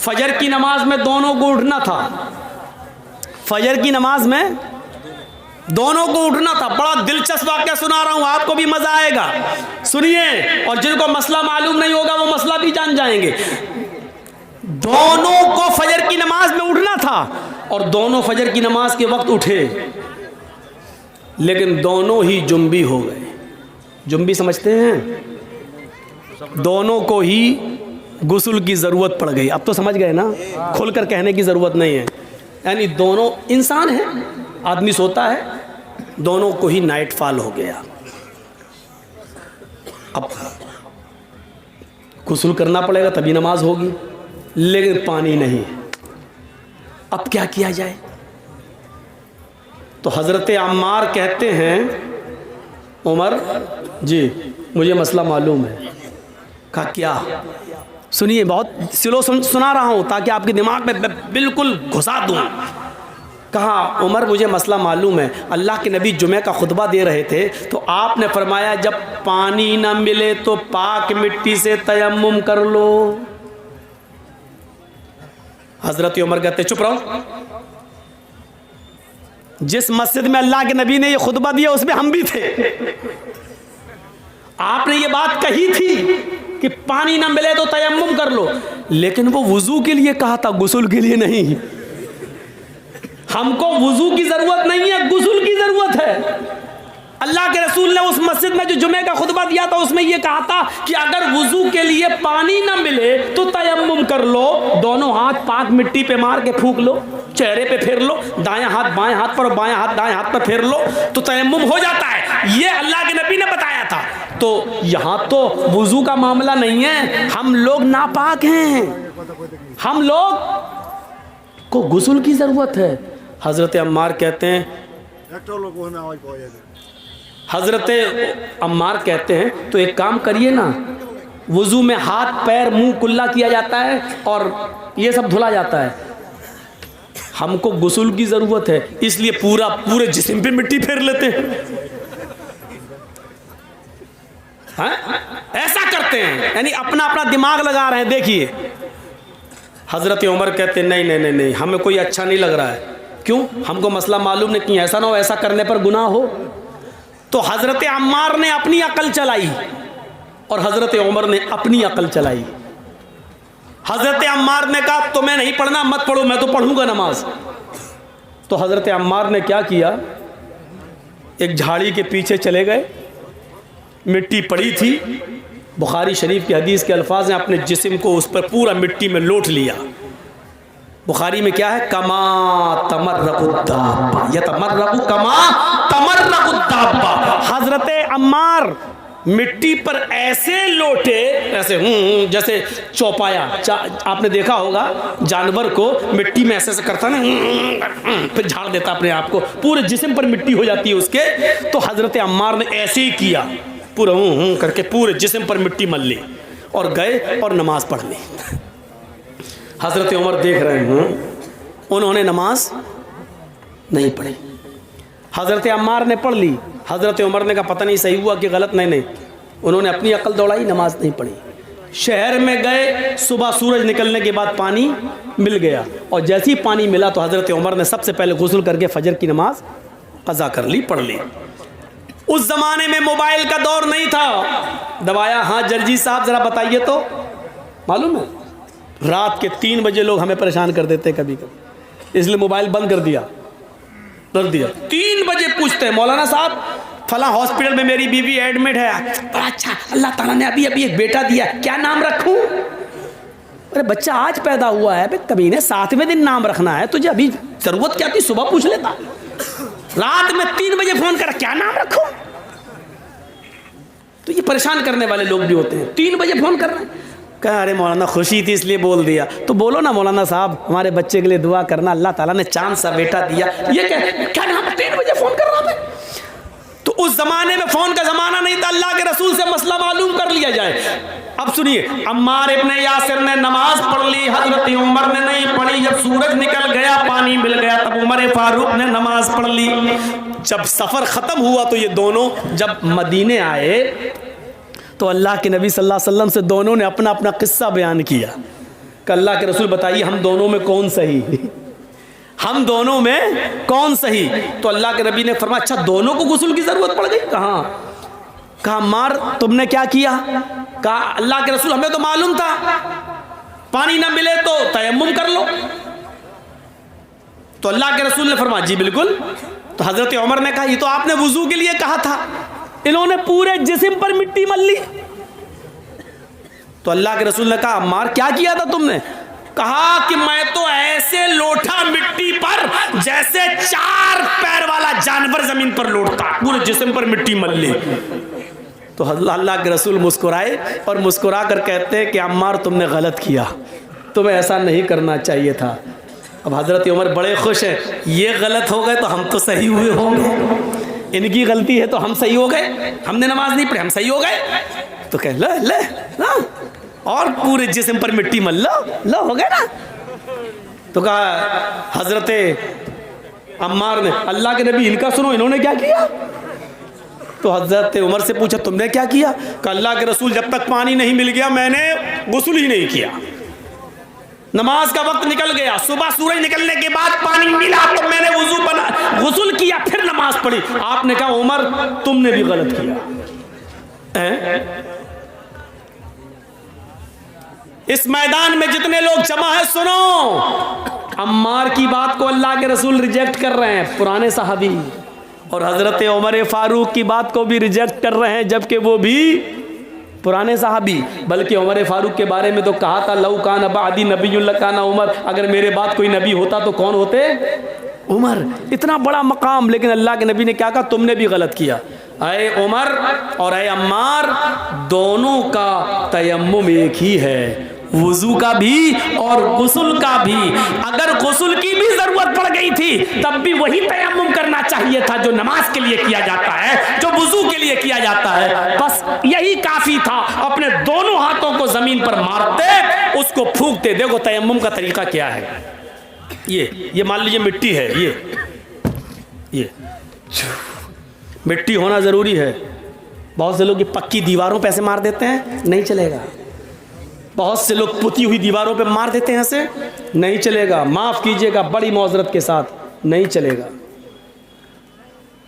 फजर की नमाज में दोनों को उठना था, फजर की नमाज में दोनों को उठना था। बड़ा दिलचस्प वाक़या सुना रहा हूं, आपको भी मजा आएगा, सुनिए। और जिनको मसला मालूम नहीं होगा वो मसला भी जान जाएंगे। दोनों को फजर की नमाज में उठना था और दोनों फजर की नमाज के वक्त उठे, लेकिन दोनों ही जुम्बी हो गए। जुम्बी समझते हैं? दोनों को ही गुस्ल की ज़रूरत पड़ गई। अब तो समझ गए ना, खुलकर कहने की ज़रूरत नहीं है। यानी दोनों इंसान हैं, आदमी सोता है, दोनों को ही नाइट फॉल हो गया। अब गुस्ल करना पड़ेगा तभी नमाज होगी, लेकिन पानी नहीं। अब क्या किया जाए? तो हज़रत अम्मार कहते हैं, उमर जी मुझे मसला मालूम है। कहा क्या? सुनिए, बहुत स्लो सुना रहा हूँ ताकि आपके दिमाग में बिल्कुल घुसा दूँ। कहा उमर मुझे मसला मालूम है, अल्लाह के नबी जुमे का खुतबा दे रहे थे तो आपने फरमाया जब पानी ना मिले तो पाक मिट्टी से तयम्मुम कर लो। हजरत उमर कहते चुप रहो, जिस मस्जिद में अल्लाह के नबी ने ये खुतबा दिया उसमें हम भी थे। आपने ये बात कही थी कि पानी ना मिले तो तयम्मुम कर लो, लेकिन वो वुजू के लिए कहा था, गुस्ल के लिए नहीं। हमको वुजू की जरूरत नहीं है, गुस्ल की जरूरत है। अल्लाह के रसूल ने उस मस्जिद में जो जुमे का खुतबा दिया था उसमें यह कहा था कि अगर वुजू के लिए पानी ना मिले तो तयम्मुम कर लो, दोनों हाथ पाक मिट्टी पे मार के फूंक लो, चेहरे पे फेर लो, दायां हाथ बाएं हाथ पर और बायां हाथ दाएं हाथ पर फेर लो तो तयम्मुम हो जाता है। ये अल्लाह के नबी ने बताया था। तो यहाँ तो वुजू का मामला नहीं है, हम लोग नापाक हैं, हम लोग को गुस्ल की जरूरत है। हजरत अम्मार कहते हैं, हजरत अम्मार कहते हैं तो एक काम करिए ना, वुजू में हाथ पैर मुंह कुल्ला किया जाता है और ये सब धुला जाता है, हमको गुस्ल की जरूरत है, इसलिए पूरे जिस्म पे मिट्टी फेर लेते हैं। हाँ? ऐसा करते हैं, यानी अपना अपना दिमाग लगा रहे हैं। देखिए हजरत उमर कहते नहीं नहीं नहीं नहीं, हमें कोई अच्छा नहीं लग रहा है। क्यों? हमको मसला मालूम नहीं, कि ऐसा ना हो ऐसा करने पर गुनाह हो। तो हजरत अम्मार ने अपनी अकल चलाई और हजरत उमर ने अपनी अकल चलाई। हजरत अम्मार ने कहा तुम्हें नहीं पढ़ना मत पढ़ो, मैं तो पढ़ूंगा नमाज। तो हजरत अम्मार ने क्या किया, एक झाड़ी के पीछे चले गए, मिट्टी पड़ी थी, बुखारी शरीफ की हदीस के अल्फाज हैं, अपने जिस्म को उस पर पूरा मिट्टी में लोट लिया। बुखारी में क्या है, कमा तमर्रकुद्दाब्बा यतमर्रकु कमा तमर्रकुद्दाब्बा। हजरत अम्मार मिट्टी पर ऐसे लोटे, ऐसे जैसे चौपाया, आपने देखा होगा जानवर को मिट्टी में ऐसे करता ना, फिर झाड़ देता अपने आप को, पूरे जिस्म पर मिट्टी हो जाती है उसके। तो हजरत अम्मार ने ऐसे ही किया, पूरा करके पूरे जिस्म पर मिट्टी मल ली और गए और नमाज पढ़ ली। हजरत उमर देख रहे हैं, उन्होंने नमाज नहीं पढ़ी, हजरत अम्मार ने पढ़ ली। हजरत उमर ने कहा पता नहीं सही हुआ कि गलत, नहीं, उन्होंने अपनी अकल दौड़ाई, नमाज नहीं पढ़ी। शहर में गए, सुबह सूरज निकलने के बाद पानी मिल गया और जैसे ही पानी मिला तो हजरत उमर ने सबसे पहले गुस्ल करके फजर की नमाज कज़ा कर ली, पढ़ ली। उस जमाने में मोबाइल का दौर नहीं था। दबाया, हाँ जर्जी साहब जरा बताइए तो, मालूम है रात के 3 बजे लोग हमें परेशान कर देते कभी कभी, इसलिए मोबाइल बंद कर दिया। 3 बजे पूछते हैं, मौलाना साहब फला हॉस्पिटल में मेरी बीवी एडमिट है। अच्छा, अल्लाह ताला ने अभी अभी एक बेटा दिया, क्या नाम रखूं? अरे बच्चा आज पैदा हुआ है, कभी ने 7वें दिन नाम रखना है, तुझे अभी जरूरत क्या थी, सुबह पूछ लेता। रात में 3 बजे फोन कर, क्या नाम रखूं? तो ये परेशान करने वाले लोग भी होते हैं, 3 बजे फोन कर रहे हैं। कहा अरे मौलाना खुशी थी इसलिए बोल दिया। तो बोलो ना मौलाना साहब हमारे बच्चे के लिए दुआ करना, अल्लाह ताला ने चांद सा बेटा दिया। ये क्या नाम, 3 बजे फोन कर रहा था। तो उस जमाने में फोन का जमाना नहीं था, अल्लाह के रसूल से मसला मालूम कर लिया जाए। अब सुनिए, अम्मार इब्ने यासिर ने नमाज पढ़ ली, हजरत उमर ने नहीं पढ़ी। जब सूरज निकल गया, पानी मिल गया, तब उमर फारूक ने नमाज पढ़ ली। जब सफर खत्म हुआ तो ये दोनों जब मदीने आए तो अल्लाह के नबी सल्लल्लाहु अलैहि वसल्लम से दोनों ने अपना अपना किस्सा बयान किया। अल्लाह के रसूल बताइए हम दोनों में कौन सही, हम दोनों में कौन सही। तो अल्लाह के नबी ने फरमाया अच्छा दोनों को गुस्ल की जरूरत पड़ गई। कहा अम्मार तुमने क्या किया? कहा अल्लाह के रसूल हमें तो मालूम था पानी ना मिले तो तयम्मुम कर लो। तो अल्लाह के रसूल ने फरमाया जी बिल्कुल। तो हजरत उमर ने कहा ये तो आपने वुजू के लिए कहा था, इन्होंने पूरे जिस्म पर मिट्टी मल ली। तो अल्लाह के रसूल ने कहा अम्मार क्या किया था तुमने? कहा कि मैं तो ऐसे लोटा मिट्टी पर जैसे 4 पैर वाला जानवर जमीन पर लोटता, पूरे जिस्म पर मिट्टी मल ली। तो अल्लाह के रसूल मुस्कुराए और मुस्कुरा कर कहते हैं कि अम्मार तुमने गलत किया, तुम्हें ऐसा नहीं करना चाहिए था। अब हजरत उमर बड़े खुश हैं, ये गलत हो गए तो हम तो सही हुए होंगे, इनकी गलती है तो हम सही हो गए, हमने नमाज नहीं पढ़ी हम सही हो गए। तो कह ले और पूरे जिस्म पर मिट्टी मल लो हो गए ना। तो कहा हजरत अम्मार ने अल्लाह के नबी इनका सुनो इन्होंने क्या किया। तो हजरत उमर से पूछा तुमने क्या किया? कहा अल्लाह के रसूल जब तक पानी नहीं मिल गया मैंने गुस्ल ही नहीं किया, नमाज का वक्त निकल गया, सुबह सूरज निकलने के बाद पानी मिला तो मैंने वुजू बना गुस्ल किया फिर नमाज पढ़ी। आपने कहा उमर तुमने भी गलत किया। इस मैदान में जितने लोग जमा है सुनो, अम्मार की बात को अल्लाह के रसूल रिजेक्ट कर रहे हैं, पुराने सहाबी, और हजरत उमर फारूक की बात को भी रिजेक्ट कर रहे हैं जबकि वो भी पुराने साहबी। बल्कि उमर फारूक के बारे में तो कहा था लौ कान बादी नबीयुल्लाह काना उमर, अगर मेरे बाद कोई नबी होता तो कौन होते? उमर। इतना बड़ा मकाम, लेकिन अल्लाह के नबी ने क्या कहा? तुमने भी गलत किया। अय उमर और अय अम्मार दोनों का तयम्मुम एक ही है, वुजू का भी और गुस्ल का भी। अगर गुस्ल की भी जरूरत पड़ गई थी तब भी वही तयम्मुम करना चाहिए था जो नमाज के लिए किया जाता है, जो वुजू के लिए किया जाता है, बस यही काफी था। अपने दोनों हाथों को जमीन पर मारते, उसको फूंकते। देखो तयम्मुम का तरीका क्या है। ये मान लीजिए मिट्टी है, ये मिट्टी होना जरूरी है। बहुत से लोग ये पक्की दीवारों पे ऐसे मार देते हैं, नहीं चलेगा। बहुत से लोग पुती हुई दीवारों पे मार देते हैं ऐसे, नहीं चलेगा। माफ कीजिएगा बड़ी मौजरत के साथ, नहीं चलेगा।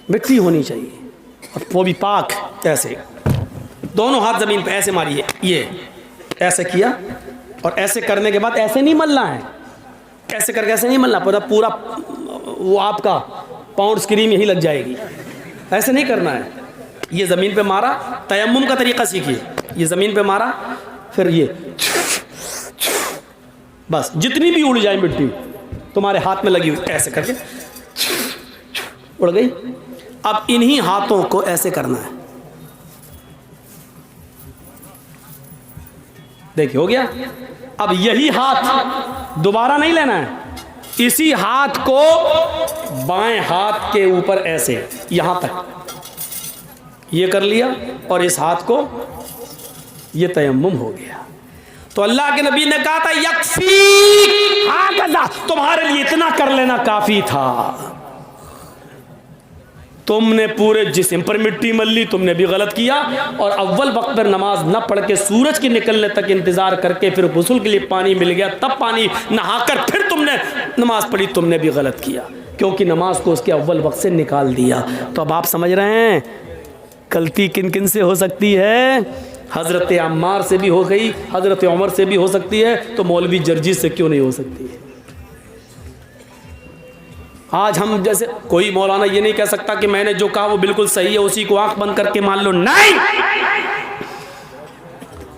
मिट्टी होनी चाहिए और वो भी पाक। ऐसे दोनों हाथ जमीन पे ऐसे मारिए, ये ऐसे किया और ऐसे करने के बाद ऐसे नहीं मलना है, ऐसे करके ऐसे नहीं मलना, पूरा वो आपका पाउंड स्क्रीन यही लग जाएगी, ऐसे नहीं करना है। ये ज़मीन पे मारा, तयम्मुम का तरीका सीखिए। ये ज़मीन पे मारा, फिर ये बस जितनी भी उड़ जाए मिट्टी तुम्हारे हाथ में लगी हुई, ऐसे करके उड़ गई। अब इन्हीं हाथों को ऐसे करना है, देखिए हो गया। अब यही हाथ दोबारा नहीं लेना है, इसी हाथ को बाएं हाथ के ऊपर ऐसे यहां तक ये कर लिया और इस हाथ को, ये तयम्मुम हो गया। तो अल्लाह के नबी ने कहा था यकफी हाकज़ा, तुम्हारे लिए इतना कर लेना काफी था। तुमने पूरे जिस्म पर मिट्टी मल ली, तुमने भी गलत किया। और अव्वल वक्त पर नमाज न पढ़ के सूरज के निकलने तक इंतजार करके फिर गुस्ल के लिए पानी मिल गया, तब पानी नहाकर फिर तुमने नमाज पढ़ी, तुमने भी गलत किया, क्योंकि नमाज को उसके अव्वल वक्त से निकाल दिया। तो अब आप समझ रहे हैं गलती किन किन से हो सकती है। हज़रत अम्मार से भी हो गई, हज़रत उमर से भी हो सकती है, तो मौलवी जर्जीस से क्यों नहीं हो सकती है। आज हम जैसे कोई मौलाना ये नहीं कह सकता कि मैंने जो कहा वो बिल्कुल सही है, उसी को आंख बंद करके मान लो, नहीं।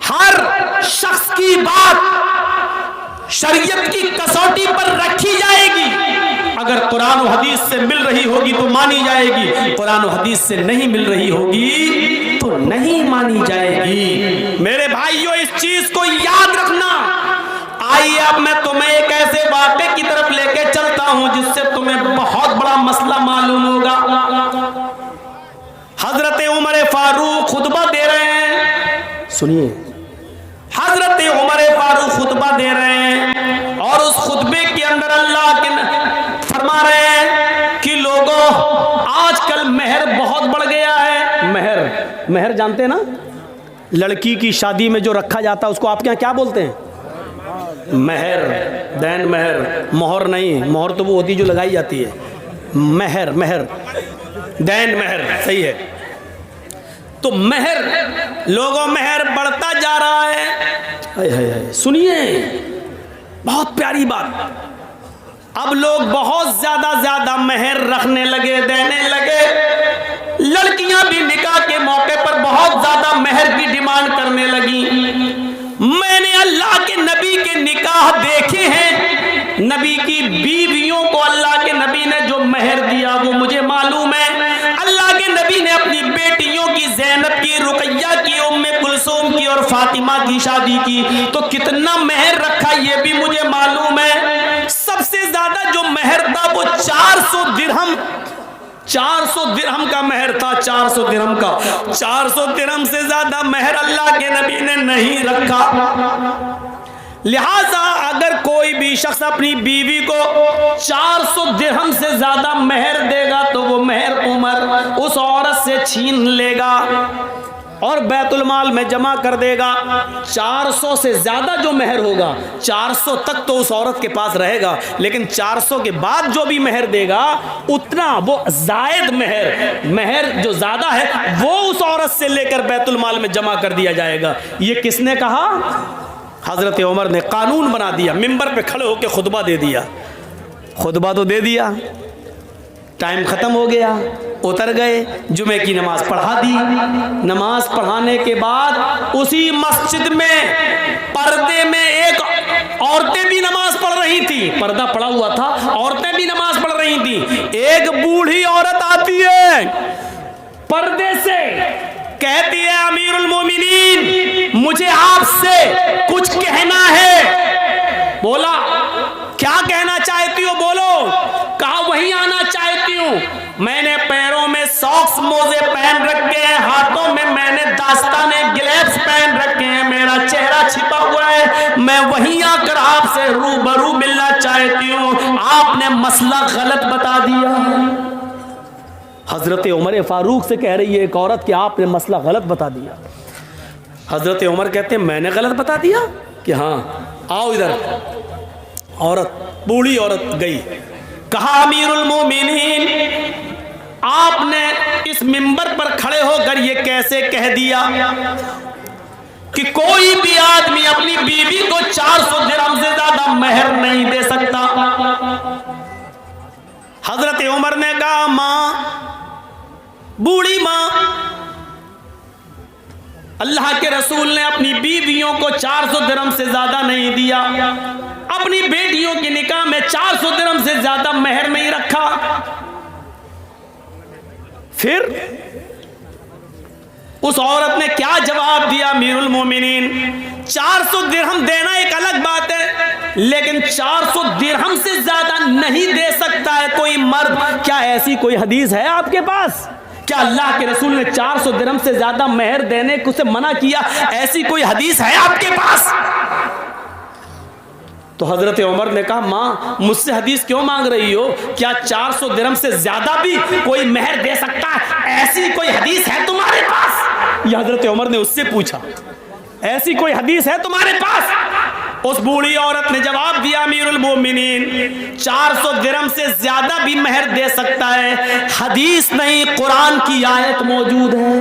हर शख्स की बात शरीयत की कसौटी पर रखी जाएगी। अगर कुरान और हदीस से मिल रही होगी तो मानी जाएगी, कुरान और हदीस से नहीं मिल रही होगी तो नहीं मानी जाएगी। मेरे भाइयों इस चीज को याद रखना। आइए अब मैं तुम्हें एक ऐसे वाक़े की तरफ लेके चलता हूं जिससे तुम्हें बहुत बड़ा मसला मालूम होगा। हजरत उमर फारूक खुतबा दे रहे हैं, सुनिए। हजरत उमर फारूक खुतबा दे रहे हैं और उस खुतबे के अंदर अल्लाह के फरमा रहे हैं कि लोगों आजकल मेहर बहुत बढ़ गया है। मेहर जानते हैं ना, लड़की की शादी में जो रखा जाता है उसको आपके यहाँ क्या बोलते हैं? महर, दैन महर, मोहर नहीं, मोहर तो वो होती जो लगाई जाती है, महर, महर, दैन महर, सही है। तो महर, लोगों महर बढ़ता जा रहा है। हाय हाय हाय, सुनिए बहुत प्यारी बात, अब लोग बहुत ज्यादा महर रखने लगे, देने लगे। लड़कियां भी निकाह के मौके पर बहुत ज्यादा महर की डिमांड करने लगी। मैंने अल्लाह के नबी के निकाह देखे हैं, नबी की बीवियों को अल्लाह के नबी ने जो महर दिया वो मुझे मालूम है। अल्लाह के नबी ने अपनी बेटियों की, ज़ैनब की, रुकैया की, उम्मे कुलसूम की और फातिमा की शादी की तो कितना महर रखा ये भी मुझे मालूम है। सबसे ज्यादा जो महर था वो 400 दिरहम, 400 दिरहम का महर था, 400 दिरहम का। 400 दिरहम से ज्यादा महर अल्लाह के नबी ने नहीं रखा। लिहाजा अगर कोई भी शख्स अपनी बीवी को 400 दिरहम से ज्यादा महर देगा तो वो महर उमर उस औरत से छीन लेगा और बैतुल माल में जमा कर देगा। 400 से ज्यादा जो महर होगा, 400 तक तो उस औरत के पास रहेगा, लेकिन 400 के बाद जो भी महर देगा उतना वो जायद महर, महर जो ज्यादा है वो उस औरत से लेकर बैतुल माल में जमा कर दिया जाएगा। ये किसने कहा? हजरत उमर ने कानून बना दिया, मिंबर पे खड़े होकर खुतबा दे दिया। खुतबा तो दे दिया, टाइम खत्म हो गया, उतर गए, जुमे की नमाज पढ़ा दी। नमाज पढ़ाने के बाद उसी मस्जिद में पर्दे में एक औरतें भी नमाज पढ़ रही थी, पर्दा पड़ा हुआ था, औरतें भी नमाज पढ़ रही थी। एक बूढ़ी औरत आती है पर्दे से, कहती है अमीरुल मोमिनीन मुझे आपसे कुछ कहना है। बोला क्या कहना चाहती हो, बोलो। कहा वहीं आना चाहती हूं, मैंने पैरों में सॉक्स मोजे पहन रखे हैं, हाथों में मैंने दास्ताने ग्लव्स पहन रखे हैं, मेरा चेहरा छिपा हुआ है, मैं वहीं आकर आपसे रूबरू मिलना चाहती हूं, आपने मसला गलत बता दिया। हजरत उमर फारूक से कह रही है एक औरत कि आपने मसला गलत बता दिया। हजरत उमर कहते हैं मैंने गलत बता दिया कि हाँ, आओ इधर। औरत, बूढ़ी औरत गई, कहा अमीरुल मोमिनीन आपने इस मिंबर पर खड़े होकर ये कैसे कह दिया कि कोई भी आदमी अपनी बीवी को 400 दिरहम से ज्यादा महर नहीं दे सकता। हजरत उमर ने कहा मां, बूढ़ी मां, अल्लाह के रसूल ने अपनी बीवियों को 400 दिरहम से ज्यादा नहीं दिया, अपनी बेटियों के निकाह में 400 दिरहम से ज्यादा महर नहीं रखा। फिर उस औरत ने क्या जवाब दिया? अमीरुल मोमिनीन 400 दिरहम देना एक अलग बात है, लेकिन 400 दिरहम से ज्यादा नहीं दे सकता है कोई मर्द। क्या ऐसी कोई हदीस है आपके पास? क्या अल्लाह के रसूल ने 400 दिरहम से ज्यादा महर देने को से मना किया? ऐसी कोई हदीस है आपके पास? तो हजरत उमर ने कहा मां, मुझसे हदीस क्यों मांग रही हो? क्या 400 दिरहम से ज्यादा भी कोई महर दे सकता है? ऐसी कोई हदीस है तुम्हारे पास? यह हजरत उमर ने उससे पूछा, ऐसी कोई हदीस है तुम्हारे पास? उस बूढ़ी औरत ने जवाब दिया अमीरुल मोमिनीन 400 दिरहम से ज्यादा भी महर दे सकता है, हदीस नहीं कुरान की आयत मौजूद है।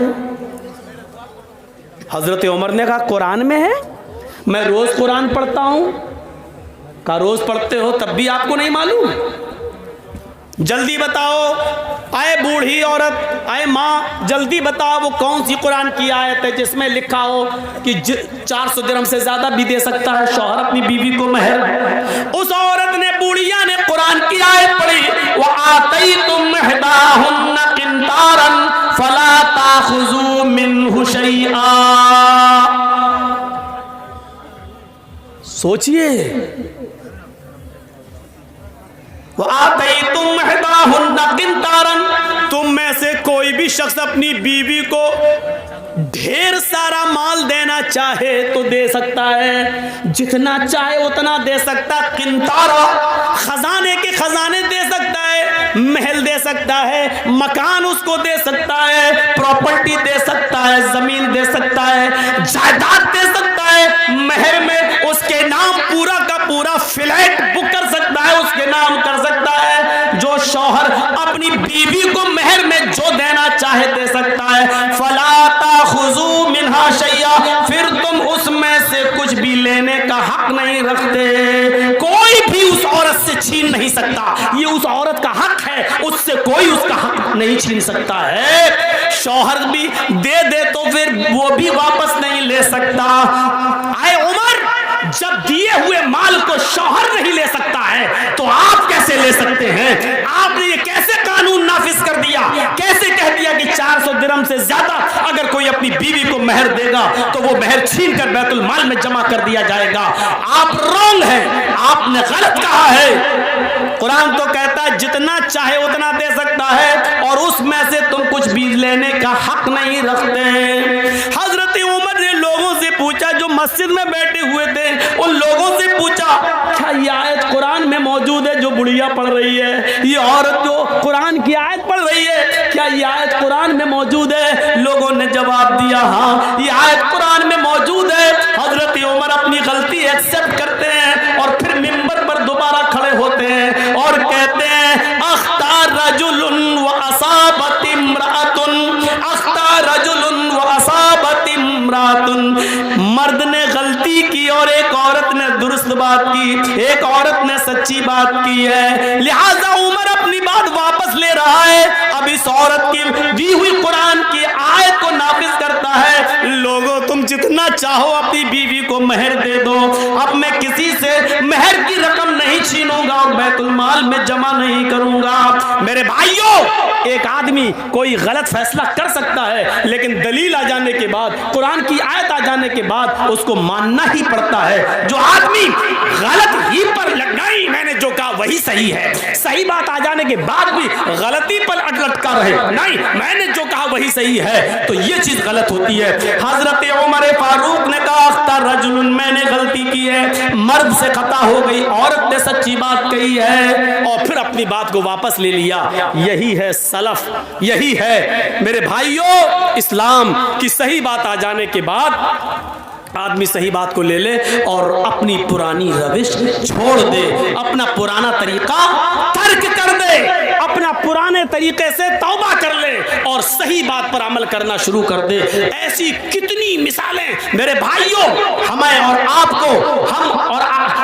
हजरत उमर ने कहा कुरान में है? मैं रोज कुरान पढ़ता हूं। का रोज पढ़ते हो तब भी आपको नहीं मालूम? जल्दी बताओ। आए बूढ़ी औरत, आए माँ, जल्दी बताओ वो कौन सी कुरान की आयत है जिसमें लिखा हो कि 400 दिरहम से ज्यादा भी दे सकता है शौहर अपनी बीवी को महर। उस औरत ने, बूढ़िया ने कुरान की आयत पढ़ी, व आतैतुम इहदाहुन्ना किंतारन फला ताखुजू मिन्हु शैआ। सोचिए, तुम में से कोई भी शख्स अपनी बीवी को ढेर सारा माल देना चाहे तो दे सकता है, जितना चाहे उतना दे सकता। किंतारा, खजाने के खजाने दे सकता है, महल दे सकता है, मकान उसको दे सकता है, प्रॉपर्टी दे सकता है, जमीन दे सकता है, जायदाद दे सकता है, महर में उसके नाम पूरा का पूरा फ्लैट बुक कर सकता है, उसके नाम कर सकता है। जो शौहर अपनी बीवी को मेहर में जो देना चाहे दे सकता है। फला ताखुजू मिन्हा शैया, फिर तुम उसमें से कुछ भी लेने का हक नहीं रखते। कोई भी उस औरत से छीन नहीं सकता, ये उस औरत का हक है, उससे कोई उसका हक नहीं छीन सकता है। शौहर भी दे तो फिर वो भी वापस नहीं ले सकता। आए उमर, जब दिए हुए माल को शौहर नहीं ले सकता है तो आप कैसे ले सकते हैं? आपने ये कैसे कानून नाफिज कर दिया? कैसे कह दिया कि 400 दिरहम से ज्यादा अगर कोई अपनी बीवी को मेहर देगा तो वो मेहर छीन कर बैतुल माल में जमा कर दिया जाएगा? आप रॉन्ग हैं, आपने गलत कहा है। कुरान तो कहता है जितना चाहे उतना दे सकता है और उसमें से तुम कुछ भी लेने का हक नहीं रखते। हजरत उमर ने लोगों से पूछा, जो मस्जिद में बैठे हुए थे उन लोगों से पूछा, क्या ये आयत कुरान में मौजूद है जो बुढ़िया पढ़ रही है? ये औरत जो कुरान की आयत पढ़ रही है, क्या ये आयत कुरान में मौजूद है? लोगों ने जवाब दिया, हाँ ये आयत कुरान में मौजूद है। हजरत उमर अपनी गलती एक्सेप्ट करते हैं और फिर मिंबर पर दोबारा खड़े होते हैं और कहते हैं, अख्तार रजुलुन व असाबत इम्रातुन, अख्तार रजुलुन व असाबत इम्रातुन। मर्द ने गलती की और एक औरत ने दुरुस्त बात की, एक औरत ने सच्ची बात की है, लिहाजा उमर अपनी बात वापस ले रहा है। अब इस औरत की दी हुई कुरान की आयत को नाफिज करता है। लोगों, तुम जितना चाहो अपनी बीवी को मेहर दे दो, अब मैं किसी से मेहर की रकम नहीं छीनूंगा और बैतुल माल में जमा नहीं करूंगा। मेरे भाइयों, एक आदमी कोई गलत फैसला कर सकता है, लेकिन दलील आ जाने के बाद, कुरान की आयत आ जाने के बाद उसको मानना ही पड़ता है। जो आदमी गलत ही पर लगाई, मैंने जो कहा वही सही है, सही बात आ जाने के बाद भी गलती पर लटका रहे, नहीं मैंने जो कहा वही सही है, तो ये चीज गलत होती है। हजरत उमर फारूक ने कहा, अख्तर रजुलुन, मैंने गलती की है, मर्द से खता हो गई, औरत ने सच्ची बात कही है, और फिर अपनी बात को वापस ले लिया। यही है सलफ, यही है मेरे भाइयों। इस्लाम की सही बात आ जाने के बाद आदमी सही बात को ले ले और अपनी पुरानी रविश छोड़ दे, अपना पुराना तरीका तर्क कर दे, अपना पुराने तरीके से तौबा कर ले और सही बात पर अमल करना शुरू कर दे। ऐसी कितनी मिसालें मेरे भाइयों हमें और आपको, हम और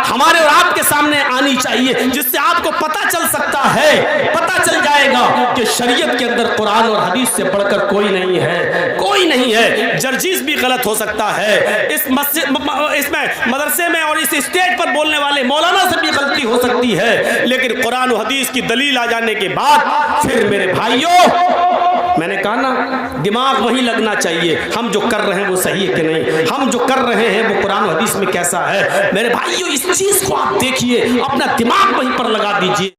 हमारे और आपके सामने आनी चाहिए, जिससे आपको पता चल सकता है, पता चल जाएगा कि शरीयत के अंदर कुरान और हदीस से बढ़कर कोई नहीं है, कोई नहीं है। जर्जीस भी गलत हो सकता है, इस मस्जिद इसमें मदरसे में और इस स्टेज पर बोलने वाले मौलाना से भी गलती हो सकती है, लेकिन कुरान और हदीस की दलील आ जाने के बाद फिर मेरे भाइयों, मैंने कहा ना, दिमाग वही लगना चाहिए, हम जो कर रहे हैं वो सही है कि नहीं, हम जो कर रहे हैं वो कुरान और हदीस में कैसा है। मेरे भाइयों, इस चीज को आप देखिए, अपना दिमाग वहीं पर लगा दीजिए।